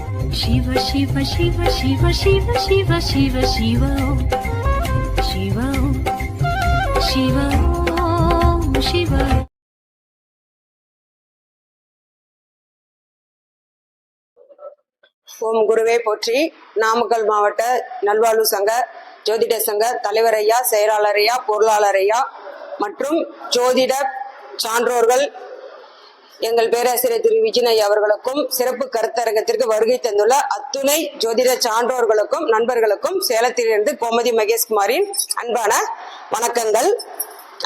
Shiva Shiva Shiva Shiva Shiva Shiva Shiva Shiva Shiva Shiva Shiva. ஓம் குருவே போற்றி. நாமக்கல் மாவட்ட நல்வாழ்வு சங்க ஜோதிட சங்க தலைவர் ஐயா, செயலாளர் ஐயா, பொருளாளர் ஐயா மற்றும் ஜோதிட சான்றோர்கள் எங்கள் பேராசிரியர் திரு விஜயன் அவர்களுக்கும் சிறப்பு கருத்தரங்கத்திற்கு வருகை தந்துள்ள அத்துணை ஜோதிட சான்றோர்களுக்கும் நண்பர்களுக்கும் சேலத்திலிருந்து கோமதி மகேஷ்குமாரின் அன்பான வணக்கங்கள்.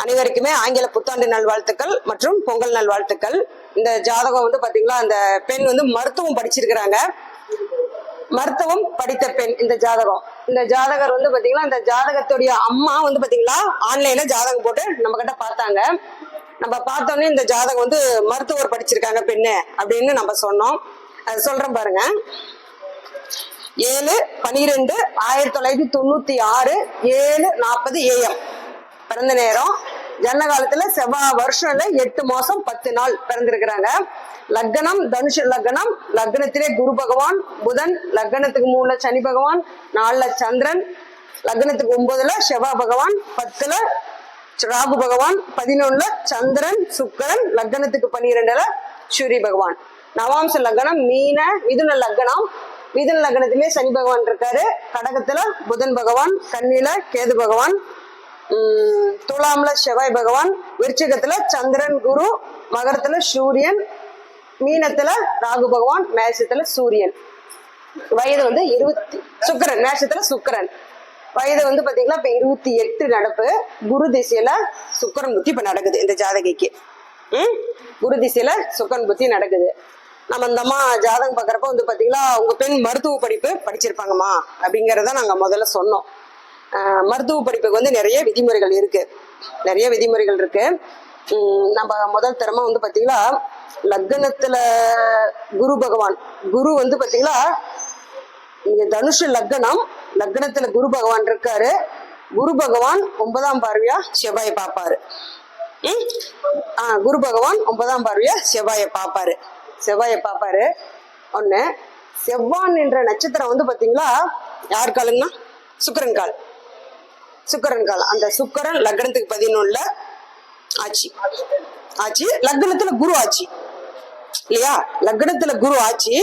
அனைவருக்குமே ஆங்கில புத்தாண்டு நல்வாழ்த்துக்கள் மற்றும் பொங்கல் நல்வாழ்த்துக்கள். இந்த ஜாதகம் வந்து பாத்தீங்களா, அந்த பெண் வந்து மருத்துவம் படிச்சிருக்கிறாங்க. மருத்துவம் படித்த பெண் இந்த ஜாதகம். இந்த ஜாதகர் வந்து பாத்தீங்கன்னா, இந்த ஜாதகத்துடைய அம்மா வந்து பாத்தீங்களா ஆன்லைன்ல ஜாதகம் போட்டு நம்ம கிட்ட பார்த்தாங்க. நம்ம பார்த்தோன்னே இந்த ஜாதகம் வந்து மருத்துவர் படிச்சிருக்காங்க பெண்ணு அப்படின்னு நம்ம சொன்னோம். அது சொல்றேன் பாருங்க. 7/12/1996 7:40 AM பிறந்த நேரம். ஜன்ன காலத்துல செவ்வாய் வருஷம்ல 8 மாசம் 10 நாள் பிறந்திருக்கிறாங்க. லக்னம் தனுஷ லக்னம். லக்னத்திலே குரு பகவான், புதன். லக்னத்துக்கு 3ல சனி பகவான், 4ல சந்திரன். லக்னத்துக்கு 9ல செவ்வாய் பகவான், 10ல ராகு பகவான், 11ல சந்திரன் சுக்கிரன். லக்னத்துக்கு 12ல சூரிய பகவான். நவாம்ச லக்னம் மிதுன லக்னம். மிதுன லக்னத்திலே சனி பகவான் இருக்காரு. கடகத்துல புதன் பகவான், கன்னியில கேது பகவான், துலாம்ல செவ்வாய் பகவான், விருச்சிகத்துல சந்திரன் குரு, மகரத்துல சூரியன், மீனத்துல ராகு பகவான், மேஷத்துல சூரியன். வயது வந்து 20. சுக்கரன் மேஷத்துல சுக்கரன். வயது வந்து பாத்தீங்கன்னா இப்ப 28 நடப்பு. குரு திசையில சுக்கரன் புத்தி இப்ப நடக்குது இந்த ஜாதகிக்கு. குரு திசையில சுக்கரன் புத்தி நடக்குது. நம்ம இந்த அம்மா ஜாதகம் பாக்குறப்ப வந்து பாத்தீங்களா, உங்க பெண் மருத்துவ படிப்பு படிச்சிருப்பாங்கம்மா அப்படிங்கறத நாங்க முதல்ல சொன்னோம். மருத்துவ படிப்புக்கு வந்து நிறைய விதிமுறைகள் இருக்கு. நம்ம முதல் தரமா வந்து பாத்தீங்களா, லக்னத்துல குரு பகவான். குரு வந்து பாத்தீங்களா இங்க தனுஷ லக்னம். லக்னத்துல குரு பகவான் இருக்காரு. குரு பகவான் 9ஆம் பார்வையா செவ்வாயை பார்ப்பாரு. குரு பகவான் 9ஆம் பார்வையா செவ்வாயை பார்ப்பாரு. ஒண்ணு. செவ்வான் என்ற நட்சத்திரம் வந்து பாத்தீங்களா யார் காலுங்கன்னா சுக்கிரன் கால். அந்த சுக்கிரன் லக்னத்துக்கு 11ல ஆட்சி. லக்னத்துல குரு ஆட்சி இல்லையா? லக்னத்துல குரு ஆட்சி.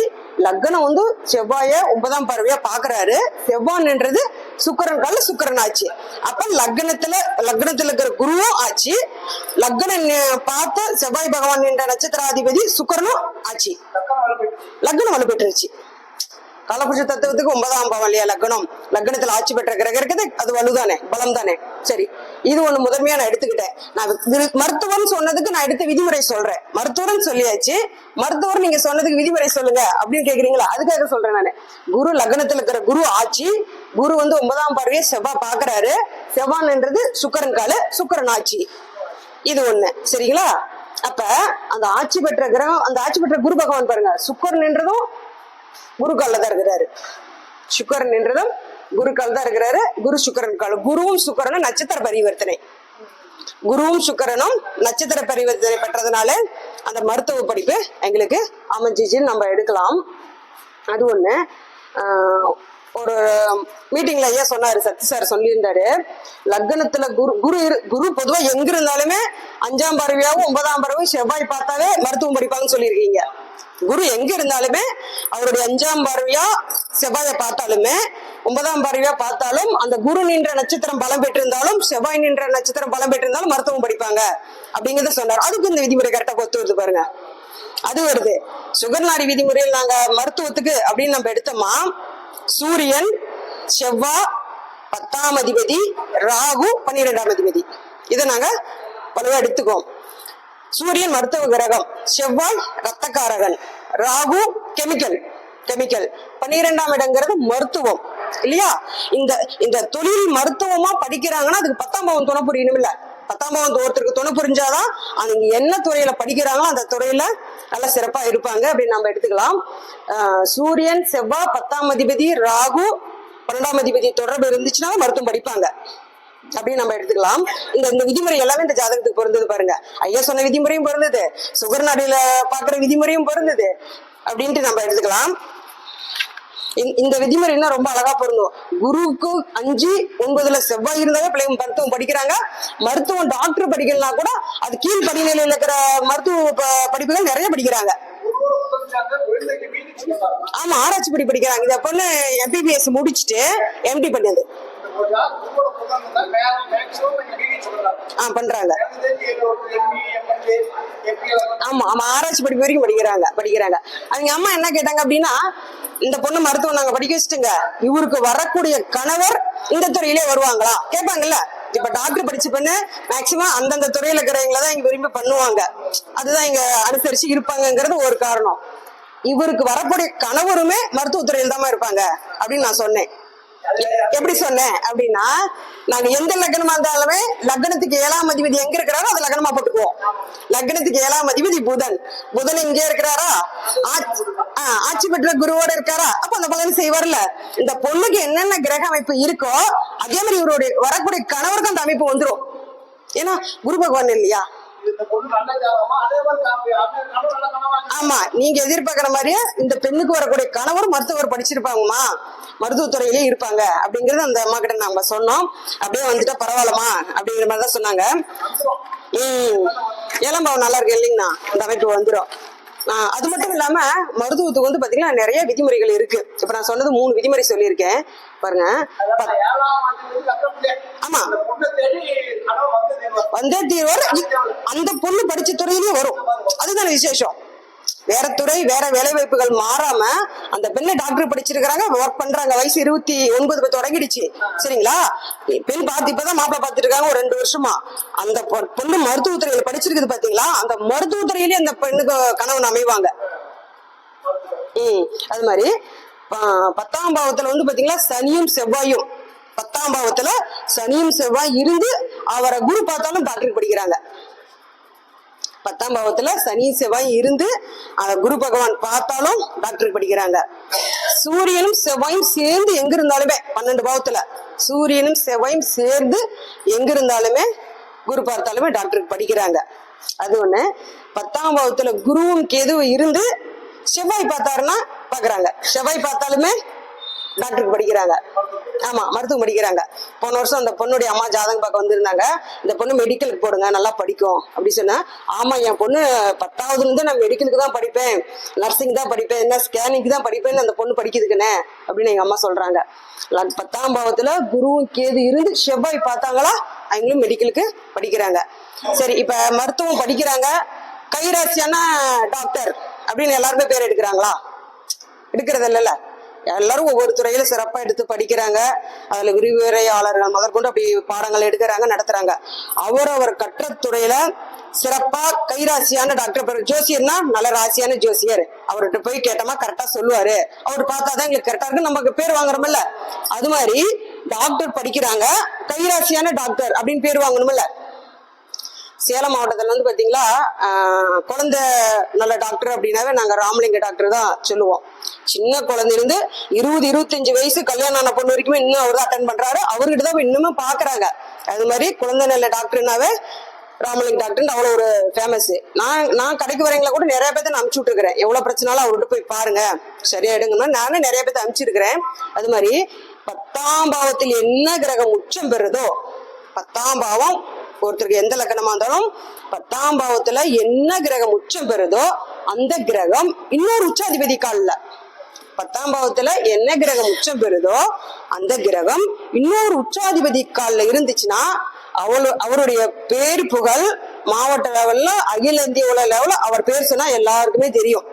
லக்னம் வந்து செவ்வாய 9ஆம் பார்வையா பாக்குறாரு. செவ்வான்ன்றது சுக்கிரன் கால சுக்கிரன் ஆச்சு. அப்ப லக்னத்துல இருக்கிற குருவும் ஆச்சு. லக்னம் பார்த்த செவ்வாய் பகவான் என்ற நட்சத்திராதிபதி சுக்கிரனும் ஆச்சு. லக்னம் வலுப்பெற்றுச்சு. காலபுருஷ தத்துவத்துக்கு 9ஆம் பாவம் இல்லையா லக்னம். லக்னத்துல ஆட்சி பெற்ற கிரகம் இருக்குது. அது வலுதானே, பலம் தானே. சரி, இது ஒண்ணு முதன்மையா நான் எடுத்துக்கிட்டேன். நான் மருத்துவம் சொன்னதுக்கு நான் எடுத்த விதிமுறை சொல்றேன். மருத்துவம் சொல்லியாச்சு. மருத்துவர் நீங்க சொன்னதுக்கு விதிமுறை சொல்லுங்க அப்படின்னு கேக்குறீங்களா? அதுக்காக சொல்றேன் நானு. குரு லக்னத்துல இருக்கிற குரு ஆட்சி. குரு வந்து 9ஆம் பார்வையை செவ்வாய் பாக்குறாரு. செவ்வான்ன்றது சுக்கிரன் கால சுக்கிரன் ஆட்சி. இது ஒண்ணு. சரிங்களா? அப்ப அந்த ஆட்சி பெற்ற கிரகம், அந்த ஆட்சி பெற்ற குரு பகவான் பாருங்க, சுக்கிரன் என்றதும் குரு கால தான் இருக்கிறாரு. சுக்கிரன் என்றதும் குரு கால் தான் இருக்கிறாரு. குரு சுக்கிரன் கால். குருவும் சுக்கிரனும் நட்சத்திர பரிவர்த்தனை. பெற்றதுனால அந்த மருத்துவ படிப்பு எங்களுக்கு அமைஞ்சிச்சுன்னு நம்ம எடுக்கலாம். அது ஒண்ணு. ஒரு மீட்டிங்ல ஐயா சொன்னாரு, சத்தி சார் சொல்லியிருந்தாரு, லக்னத்துல குரு பொதுவா எங்க இருந்தாலுமே 5ஆம் பார்வையாவும் 9ஆம் பார்வையும் செவ்வாய் பார்த்தாவே மருத்துவம் படிப்பாங்கன்னு சொல்லியிருக்கீங்க. குரு எங்க இருந்தாலுமே அவருடைய 5ஆம் பார்வையா செவ்வாயை பார்த்தாலுமே 9ஆம் பார்வையா பார்த்தாலும் அந்த குரு நின்ற நட்சத்திரம் பலம் பெற்றிருந்தாலும் செவ்வாய் நின்ற நட்சத்திரம் பலம் பெற்றிருந்தாலும் மருத்துவம் படிப்பாங்க அப்படிங்கறத சொன்னார். அதுக்கு இந்த விதிமுறை கரெக்டா ஒத்து வருது பாருங்க. அது வருது. சுகர்நாடி விதிமுறையில் நாங்க மருத்துவத்துக்கு அப்படின்னு நம்ம எடுத்தோமா, சூரியன் செவ்வாய் 10ஆம் அதிபதி, ராகு 12ஆம் அதிபதி. இதை நாங்க பலவா எடுத்துக்கோம். சூரியன் மருத்துவ கிரகம், செவ்வாய் ரத்தக்காரகன், ராகு கெமிக்கல். 12ஆம் இடங்கிறது மருத்துவம் இல்லையா? இந்த தொழில் மருத்துவமா படிக்கிறாங்கன்னா அதுக்கு 10ஆம் பாவம் துணை புரியணும் இல்ல? 10ஆம் பாவம் ஒருத்தருக்கு துணை புரிஞ்சாதான் அவங்க என்ன துறையில படிக்கிறாங்களோ அந்த துறையில நல்லா சிறப்பா இருப்பாங்க அப்படின்னு நம்ம எடுத்துக்கலாம். சூரியன் செவ்வாய் 10ஆம் அதிபதி, ராகு 12ஆம் அதிபதி தொடர்பு இருந்துச்சுன்னா மருத்துவம் படிப்பாங்க அப்படின்னு நம்ம எடுத்துக்கலாம். இந்த விதிமுறை எல்லாமே இந்த ஜாதகத்துக்கு பொருந்தது பாருங்க. ஐயா சொன்ன விதிமுறையும் பொருந்தது, சுகர் நாடியில பாக்குற விதிமுறையும் பொருந்தது அப்படின்ட்டு நம்ம எடுத்துக்கலாம். இந்த விதிமுறை என்ன ரொம்ப அழகா பொருந்தும். குருவுக்கு 5, 9ல செவ்வாய் இருந்தாவே பிள்ளைங்க மருத்துவம் படிக்கிறாங்க. மருத்துவம் டாக்டர் படிக்கலாம் கூட அது கீழ் படிநிலையில் இருக்கிற மருத்துவ படிப்புகள் நிறைய படிக்கிறாங்க. ஆமா, ஆராய்ச்சி படி படிக்கிறாங்க. இந்த பொண்ணு MBBS முடிச்சுட்டு MD பண்ணது பண்றாங்க. ஆமா ஆமா, ஆராய்ச்சி படிப்பு வரைக்கும் படிக்கிறாங்க. அவங்க அம்மா என்ன கேட்டாங்க அப்படின்னா, இந்த பொண்ணு மருத்துவம் நாங்க படிக்க வச்சுட்டுங்க, இவருக்கு வரக்கூடிய கணவர் இந்த துறையிலே வருவாங்களா கேட்பாங்கல்ல. இப்ப டாக்டர் படிச்ச பொண்ணு மேக்சிமம் அந்தந்த துறையில இருக்கிறவங்களதான் இங்க விரும்பி பண்ணுவாங்க. அதுதான் இங்க அனுசரிச்சு இருப்பாங்கிறது ஒரு காரணம். இவருக்கு வரக்கூடிய கணவருமே மருத்துவத்துறையில் தான் இருப்பாங்க அப்படின்னு நான் சொன்னேன். எப்படி சொன்னேன் அப்படின்னா, நாங்க எந்த லக்னமா இருந்தாலுமே லக்னத்துக்கு 7ஆம் அதிபதி எங்க இருக்கிறாரோ அதை லக்னமா போட்டுக்குவோம். லக்னத்துக்கு 7ஆம் அதிபதி புதன் இங்கே இருக்கிறாரா, ஆட்சி பெற்ற குருவோட இருக்காரா, அப்ப அந்த பலன் செய்வார்ல. இந்த பொண்ணுக்கு என்னென்ன கிரக அமைப்பு இருக்கோ அதே மாதிரி இவருடைய வரக்கூடிய கணவருக்கு அந்த அமைப்பு வந்துடும். ஏன்னா குரு பகவான் இல்லையா. ஆமா, நீங்க எதிர்பார்க்கிற மாதிரியே இந்த பெண்ணுக்கு வரக்கூடிய கணவர் மருத்துவர் படிச்சிருப்பாங்கம்மா, மருத்துவத்துறையிலே இருப்பாங்க அப்படிங்கறது அந்த அம்மா கிட்ட நாம சொன்னோம். அப்படியே வந்துட்டா பரவாயில்லமா அப்படிங்கிற மாதிரிதான் சொன்னாங்க. 7ஆம் பாவம் நல்லா இருக்கு இல்லைங்கண்ணா, இந்த அமைப்பு வந்துடும். அது மட்டும் இல்லாம மருத்துவத்துக்கு வந்து பாத்தீங்கன்னா நிறைய விதிமுறைகள் இருக்கு. இப்ப நான் சொன்னது 3 விதிமுறை சொல்லியிருக்கேன் பாருங்க. ஆமா, வந்தே தீர்வார். அந்த பொண்ணு படிச்ச துறையிலேயே வரும், அதுதான் விசேஷம். வேற துறை வேற வேலை வாய்ப்புகள் மாறாம அந்த பெண்ணை டாக்டர் படிச்சிருக்காங்க, ஒர்க் பண்றாங்க. வயசு 29 தொடங்கிடுச்சு சரிங்களா. பெண் இப்பதான் மாப்பிள்ள பாத்துட்டு இருக்காங்க ஒரு 2 வருஷமா. அந்த பொண்ணு மருத்துவத்துறையில படிச்சிருக்குது பாத்தீங்களா, அந்த மருத்துவத்துறையிலேயே அந்த பெண்ணுக்கு கணவன் அமைவாங்க. அது மாதிரி 10ஆம் பாவத்துல வந்து பாத்தீங்களா சனியும் செவ்வாயும், 10ஆம் பாவத்துல சனியும் செவ்வாய் இருந்து அவரை குரு பார்த்தாலும் டாக்டர் படிக்கிறாங்க. 10ஆம் பாவத்துல சனி செவ்வாய் இருந்து குரு பகவான் பார்த்தாலும் டாக்டர் படிக்கிறாங்க. சூரியனும் செவ்வாயும் சேர்ந்து எங்க இருந்தாலுமே 12 பாவத்துல சூரியனும் செவ்வாயும் சேர்ந்து எங்க இருந்தாலுமே குரு பார்த்தாலுமே டாக்டருக்கு படிக்கிறாங்க. அது ஒண்ணு. 10ஆம் பாவத்துல குருவும் கேதுவும் இருந்து செவ்வாய் பார்த்தாருன்னா பாக்குறாங்க, செவ்வாய் பார்த்தாலுமே டாக்டருக்கு படிக்கிறாங்க. ஆமா, மருத்துவம் படிக்கிறாங்க. போன வருஷம் அந்த பொண்ணுடைய அம்மா ஜாதகம் பார்க்க வந்திருந்தாங்க. இந்த பொண்ணு மெடிக்கலுக்கு போடுங்க நல்லா படிக்கும் அப்படி சொன்னா, ஆமா என் பொண்ணு 10ஆவதுல இருந்து நான் மெடிக்கலுக்கு தான் படிப்பேன், நர்சிங் தான் படிப்பேன், என்ன ஸ்கேனிங்க்கு தான் படிப்பேன்னு அந்த பொண்ணு படிக்குதுக்குன்னு அப்படின்னு எங்க அம்மா சொல்றாங்க. 10ஆம் பாவத்துல குருவும் கேது இருந்து செவ்வாய் பார்த்தாங்களா அவங்களும் மெடிக்கலுக்கு படிக்கிறாங்க. சரி, இப்ப மருத்துவம் படிக்கிறாங்க, கைராசியான டாக்டர் அப்படின்னு எல்லாருமே பேர் எடுக்கிறாங்களா? எடுக்கிறது இல்லைல்ல. எல்லாரும் ஒவ்வொரு துறையில சிறப்பா எடுத்து படிக்கிறாங்க. அதுல விரிவுரையாளர்கள் முதற்கொண்டு அப்படி பாடங்கள் எடுக்கிறாங்க, நடத்துறாங்க. அவர் கற்ற துறையில சிறப்பா கைராசியான டாக்டர். ஜோசியர்னா நல்ல ராசியான ஜோசியர், அவர்கிட்ட போய் கேட்டோமா கரெக்டா சொல்லுவாரு, அவர் பார்த்தாதான் எங்களுக்கு கரெக்டா இருக்கு, நமக்கு பேர் வாங்குறோம்ல. அது மாதிரி டாக்டர் படிக்கிறாங்க, கைராசியான டாக்டர் அப்படின்னு பேர் வாங்கணும்ல. சேலம் மாவட்டத்துல வந்து பாத்தீங்களா குழந்தை நல்ல டாக்டர் அப்படின்னாவே நாங்க ராமலிங்க டாக்டர் தான் சொல்லுவோம். சின்ன குழந்தை இருந்து 20-25 வயசு கல்யாணம் ஆன பொண்ணு வரைக்குமே இன்னும் அவர் தான் அட்டன் பண்றாரு, அவர்கிட்ட தான் இன்னுமே பாக்குறாங்க. அது மாதிரி குழந்தை நல்ல டாக்டர்னாவே ராமலிங்க டாக்டர் அவ்வளவு ஒரு ஃபேமஸ். நான் கடைக்கு வரவங்களை கூட நிறைய பேர்த்த நான் அனுப்பிச்சு விட்டுருக்கிறேன். எவ்வளவு பிரச்சனாலும் அவர்கிட்ட போய் பாருங்க சரியாயிடுங்க, நானும் நிறைய பேர்த்த அனுப்பிச்சிருக்கிறேன். அது மாதிரி 10ஆம் பாவத்தில் என்ன கிரகம் உச்சம் பெறுதோ, 10ஆம் பாவம் ஒருத்தருக்கு எந்த லக்னமா இருந்தாலும் 10ஆம் பாவத்துல என்ன கிரகம் உச்சம் பெறுதோ அந்த கிரகம் இன்னொரு உச்சாதிபதி கால்ல. 10ஆம் பாவத்துல என்ன கிரகம் உச்சம் பெறுதோ அந்த கிரகம் இன்னொரு உச்சாதிபதி கால்ல இருந்துச்சுன்னா அவருடைய பேர் புகழ் மாவட்ட லெவல்ல அகில இந்திய உலக லெவல்ல அவர் பேர் சொன்னா எல்லாருக்குமே தெரியும்.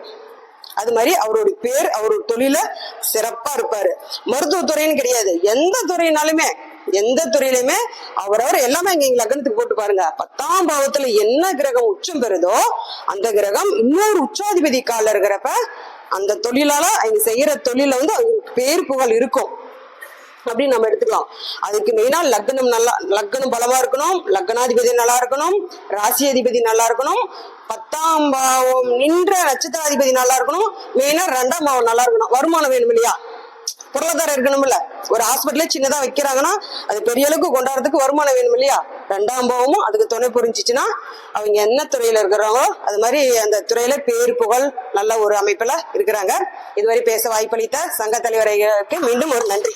அது மாதிரி அவருடைய பேர் அவருடைய தொழில சிறப்பா இருப்பாரு. மருத்துவத்துறைன்னு கிடையாது, எந்த துறையினாலுமே எந்த துறையிலுமே அவரவர் எல்லாமே இங்க லக்னத்துக்கு போட்டு பாருங்க. 10ஆம் பாவத்துல என்ன கிரகம் உச்சம் பெறுதோ அந்த கிரகம் இன்னொரு உச்சாதிபதி கால இருக்கிறப்ப அந்த தொழிலால அவங்க செய்யற தொழில வந்து அவங்களுக்கு பேர் புகழ் இருக்கும் அப்படின்னு நம்ம எடுத்துக்கலாம். அதுக்கு மெயினா லக்னம் பலமா இருக்கணும், லக்னாதிபதி நல்லா இருக்கணும், ராசி அதிபதி நல்லா இருக்கணும், 10ஆம் பாவம் நின்ற நட்சத்திராதிபதி நல்லா இருக்கணும், மெயினா 2ஆம் பாவம் நல்லா இருக்கணும். வருமானம் வேணும் இல்லையா, பொருளாதாரம் இருக்கணும்ல. ஒரு ஹாஸ்பிட்டலே சின்னதா வைக்கிறாங்கன்னா அது பெரிய அளவுக்கு கொண்டாடுறதுக்கு வருமானம் வேணும் இல்லையா? ரெண்டாம் பாவமும் அதுக்கு துணை புரிஞ்சிச்சுன்னா அவங்க என்ன துறையில இருக்கிறாங்களோ அது மாதிரி அந்த துறையில பேர் புகழ் நல்ல ஒரு அமைப்புல இருக்கிறாங்க. இதுவரை பேச வாய்ப்பளித்த சங்க தலைவருக்கு மீண்டும் ஒரு நன்றி.